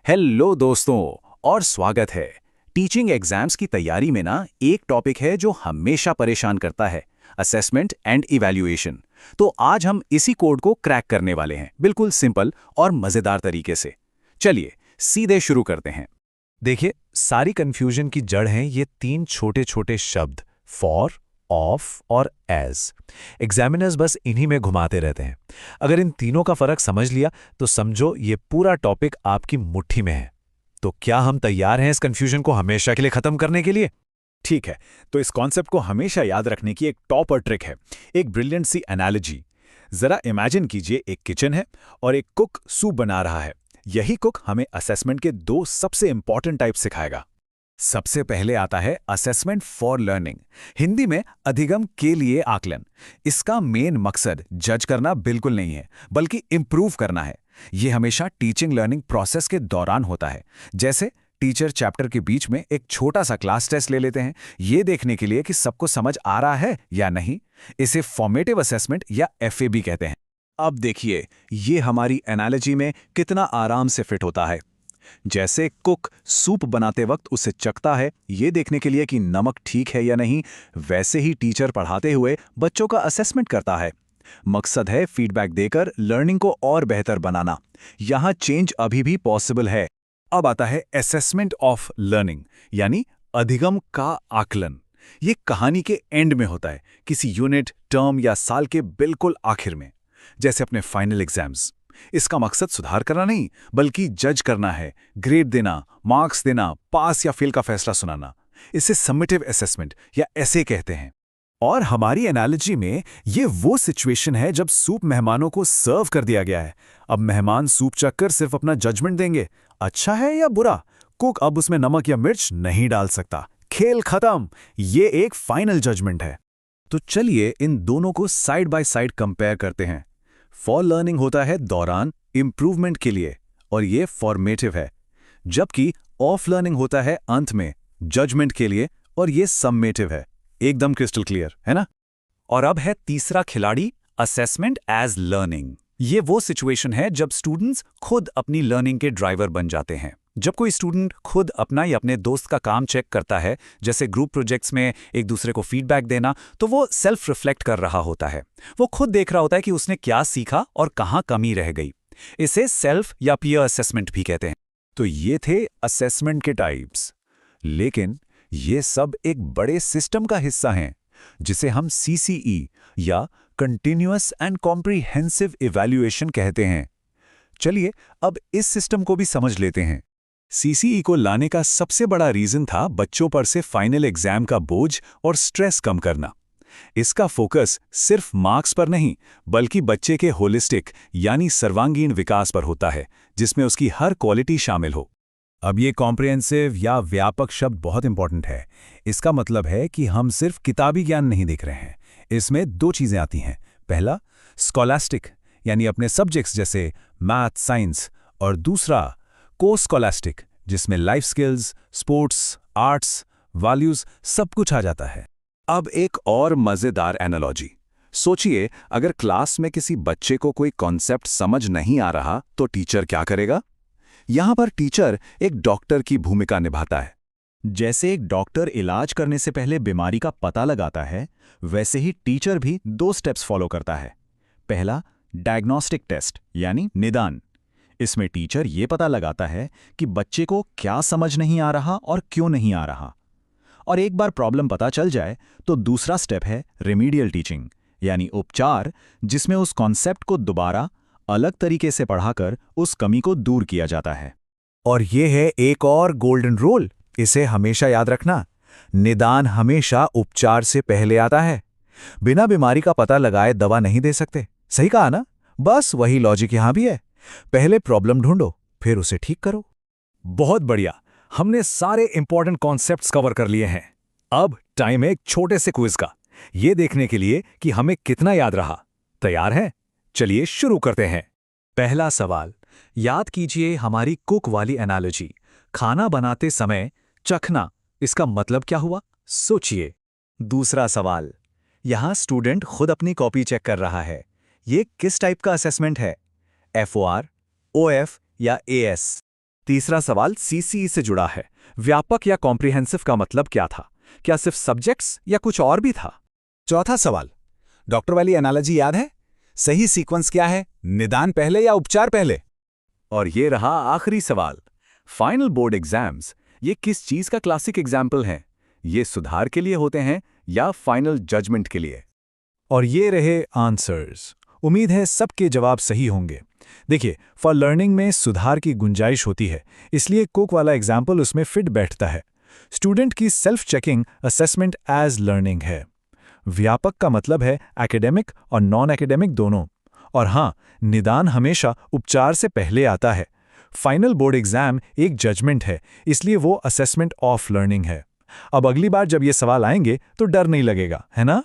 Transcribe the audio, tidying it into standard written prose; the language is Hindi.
हेलो दोस्तों और स्वागत है। टीचिंग एग्जाम्स की तैयारी में ना एक टॉपिक है जो हमेशा परेशान करता है, असेसमेंट एंड इवैल्यूएशन। तो आज हम इसी कोड को क्रैक करने वाले हैं, बिल्कुल सिंपल और मजेदार तरीके से। चलिए सीधे शुरू करते हैं। देखिए, सारी कंफ्यूजन की जड़ हैं ये तीन छोटे छोटे शब्द फॉर, ऑफ और एज। एग्जामिनर्स बस इन्हीं में घुमाते रहते हैं। अगर इन तीनों का फर्क समझ लिया तो समझो ये पूरा टॉपिक आपकी मुट्ठी में है। तो क्या हम तैयार हैं इस कंफ्यूजन को हमेशा के लिए खत्म करने के लिए? ठीक है, तो इस कॉन्सेप्ट को हमेशा याद रखने की एक टॉपर ट्रिक है, एक ब्रिलियंट सी एनालॉजी। जरा इमेजिन कीजिए, एक किचन है और एक कुक सूप बना रहा है। यही कुक हमें असेसमेंट के दो सबसे इंपॉर्टेंट टाइप सिखाएगा। सबसे पहले आता है असेसमेंट फॉर लर्निंग, हिंदी में अधिगम के लिए आकलन। इसका मेन मकसद जज करना बिल्कुल नहीं है, बल्कि इंप्रूव करना है। यह हमेशा टीचिंग लर्निंग प्रोसेस के दौरान होता है। जैसे टीचर चैप्टर के बीच में एक छोटा सा क्लास टेस्ट ले लेते हैं, ये देखने के लिए कि सबको समझ आ रहा है या नहीं। इसे फॉर्मेटिव असेसमेंट या एफएबी कहते हैं। अब देखिए ये हमारी एनालॉजी में कितना आराम से फिट होता है। जैसे कुक सूप बनाते वक्त उसे चखता है, ये देखने के लिए कि नमक ठीक है या नहीं, वैसे ही टीचर पढ़ाते हुए बच्चों का असेसमेंट करता है। मकसद है फीडबैक देकर लर्निंग को और बेहतर बनाना। यहां चेंज अभी भी पॉसिबल है। अब आता है असेसमेंट ऑफ लर्निंग, यानी अधिगम का आकलन। ये कहानी के एंड में होता है, किसी यूनिट, टर्म या साल के बिल्कुल आखिर में, जैसे अपने फाइनल एग्जाम्स। इसका मकसद सुधार करना नहीं, बल्कि जज करना है, ग्रेड देना, मार्क्स देना, पास या फेल का फैसला सुनाना। इसे समेटिव असेसमेंट या ऐसे कहते हैं। और हमारी एनालॉजी में ये वो सिचुएशन है जब सूप मेहमानों को सर्व कर दिया गया है। अब मेहमान सूप चखकर सिर्फ अपना जजमेंट देंगे, अच्छा है या बुरा। कुक अब उसमें नमक या मिर्च नहीं डाल सकता। खेल खत्म। ये एक फाइनल जजमेंट है। तो चलिए इन दोनों को साइड बाय साइड कंपेयर करते हैं। फॉर लर्निंग होता है दौरान, इंप्रूवमेंट के लिए, और ये फॉर्मेटिव है। जबकि ऑफ लर्निंग होता है अंत में, जजमेंट के लिए, और ये सम्मेटिव है। एकदम क्रिस्टल क्लियर है ना? और अब है तीसरा खिलाड़ी, असेसमेंट एज लर्निंग। ये वो सिचुएशन है जब स्टूडेंट्स खुद अपनी लर्निंग के ड्राइवर बन जाते हैं। जब कोई स्टूडेंट खुद अपना या अपने दोस्त का काम चेक करता है, जैसे ग्रुप प्रोजेक्ट्स में एक दूसरे को फीडबैक देना, तो वो सेल्फ रिफ्लेक्ट कर रहा होता है। वो खुद देख रहा होता है कि उसने क्या सीखा और कहाँ कमी रह गई। इसे सेल्फ या पीयर असेसमेंट भी कहते हैं। तो ये थे असेसमेंट के टाइप्स, लेकिन ये सब एक बड़े सिस्टम का हिस्सा हैं, जिसे हम सीसीई या कंटिन्यूअस एंड कॉम्प्रिहेंसिव इवैल्यूएशन कहते हैं। चलिए अब इस सिस्टम को भी समझ लेते हैं। सीसीई को लाने का सबसे बड़ा रीजन था बच्चों पर से फाइनल एग्जाम का बोझ और स्ट्रेस कम करना। इसका फोकस सिर्फ मार्क्स पर नहीं, बल्कि बच्चे के होलिस्टिक यानी सर्वांगीण विकास पर होता है, जिसमें उसकी हर क्वालिटी शामिल हो। अब ये कॉम्प्रिहेंसिव या व्यापक शब्द बहुत इंपॉर्टेंट है। इसका मतलब है कि हम सिर्फ किताबी ज्ञान नहीं देख रहे हैं। इसमें दो चीजें आती हैं। पहला स्कॉलास्टिक, यानी अपने सब्जेक्ट्स जैसे मैथ, साइंस, और दूसरा को-स्कॉलास्टिक, जिसमें life skills, sports, arts, values सब कुछ आ जाता है। अब एक और मजेदार एनालॉजी सोचिए, अगर क्लास में किसी बच्चे को कोई कॉन्सेप्ट समझ नहीं आ रहा तो टीचर क्या करेगा? यहां पर टीचर एक डॉक्टर की भूमिका निभाता है। जैसे एक डॉक्टर इलाज करने से पहले बीमारी का पता लगाता है, वैसे ही टीचर भी दो स्टेप्स फॉलो करता है। पहला, डायग्नोस्टिक टेस्ट यानी निदान। इसमें टीचर ये पता लगाता है कि बच्चे को क्या समझ नहीं आ रहा और क्यों नहीं आ रहा। और एक बार प्रॉब्लम पता चल जाए तो दूसरा स्टेप है रेमीडियल टीचिंग यानी उपचार, जिसमें उस कॉन्सेप्ट को दोबारा अलग तरीके से पढ़ाकर उस कमी को दूर किया जाता है। और ये है एक और गोल्डन रूल, इसे हमेशा याद रखना। निदान हमेशा उपचार से पहले आता है। बिना बीमारी का पता लगाए दवा नहीं दे सकते। सही कहा ना? बस वही लॉजिक यहां भी है। पहले प्रॉब्लम ढूंढो, फिर उसे ठीक करो। बहुत बढ़िया, हमने सारे इंपॉर्टेंट कॉन्सेप्ट्स कवर कर लिए हैं। अब टाइम है एक छोटे से क्विज का, यह देखने के लिए कि हमें कितना याद रहा। तैयार हैं? चलिए शुरू करते हैं। पहला सवाल, याद कीजिए हमारी कुक वाली एनालॉजी। खाना बनाते समय चखना, इसका मतलब क्या हुआ? सोचिए। दूसरा सवाल, यहां स्टूडेंट खुद अपनी कॉपी चेक कर रहा है। ये किस टाइप का असेसमेंट है? FOR, OF या AS? तीसरा सवाल CCE से जुड़ा है। व्यापक या कॉम्प्रिहेंसिव का मतलब क्या था? क्या सिर्फ सब्जेक्ट्स या कुछ और भी था? चौथा सवाल, डॉक्टर वाली एनालॉजी याद है? सही सीक्वेंस क्या है, निदान पहले या उपचार पहले? और ये रहा आखिरी सवाल, फाइनल बोर्ड एग्जाम्स ये किस चीज का क्लासिक एग्जाम्पल हैं? ये सुधार के लिए होते हैं या फाइनल जजमेंट के लिए? और ये रहे आंसर्स। उम्मीद है सबके जवाब सही होंगे। देखिए, फॉर लर्निंग में सुधार की गुंजाइश होती है, इसलिए कुक वाला एग्जाम्पल उसमें फिट बैठता है। स्टूडेंट की self checking assessment as learning है। व्यापक का मतलब है एकेडमिक और नॉन एकेडमिक दोनों। और हाँ, निदान हमेशा उपचार से पहले आता है। फाइनल बोर्ड एग्जाम एक जजमेंट है, इसलिए वो असेसमेंट ऑफ लर्निंग है। अब अगली बार जब ये सवाल आएंगे तो डर नहीं लगेगा, है ना?